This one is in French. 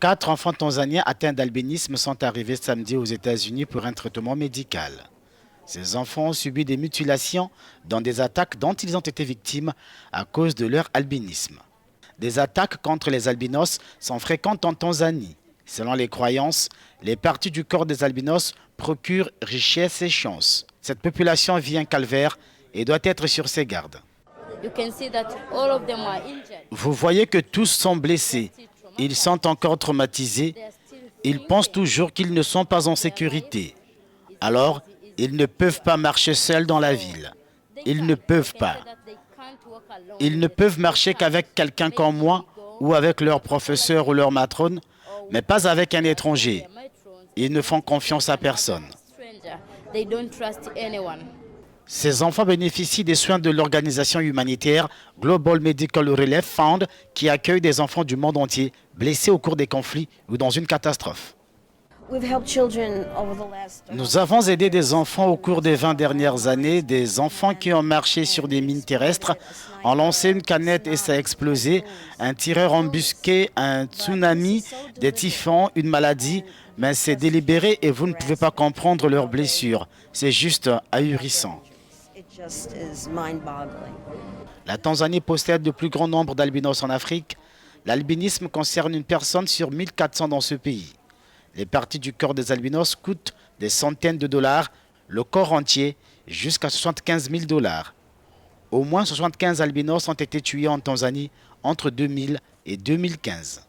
4 enfants tanzaniens atteints d'albinisme sont arrivés samedi aux États-Unis pour un traitement médical. Ces enfants ont subi des mutilations dans des attaques dont ils ont été victimes à cause de leur albinisme. Des attaques contre les albinos sont fréquentes en Tanzanie. Selon les croyances, les parties du corps des albinos procurent richesse et chance. Cette population vit un calvaire et doit être sur ses gardes. Vous voyez que tous sont blessés. Ils sont encore traumatisés. Ils pensent toujours qu'ils ne sont pas en sécurité. Alors, ils ne peuvent pas marcher seuls dans la ville. Ils ne peuvent pas. Ils ne peuvent marcher qu'avec quelqu'un comme moi ou avec leur professeur ou leur matrone, mais pas avec un étranger. Ils ne font confiance à personne. Ces enfants bénéficient des soins de l'organisation humanitaire Global Medical Relief Fund qui accueille des enfants du monde entier blessés au cours des conflits ou dans une catastrophe. Nous avons aidé des enfants au cours des 20 dernières années, des enfants qui ont marché sur des mines terrestres, ont lancé une canette et ça a explosé, un tireur embusqué, un tsunami, des typhons, une maladie, mais c'est délibéré et vous ne pouvez pas comprendre leurs blessures. C'est juste ahurissant. La Tanzanie possède le plus grand nombre d'albinos en Afrique. L'albinisme concerne une personne sur 1400 dans ce pays. Les parties du corps des albinos coûtent des centaines de dollars, le corps entier jusqu'à 75 000 dollars. Au moins 75 albinos ont été tués en Tanzanie entre 2000 et 2015.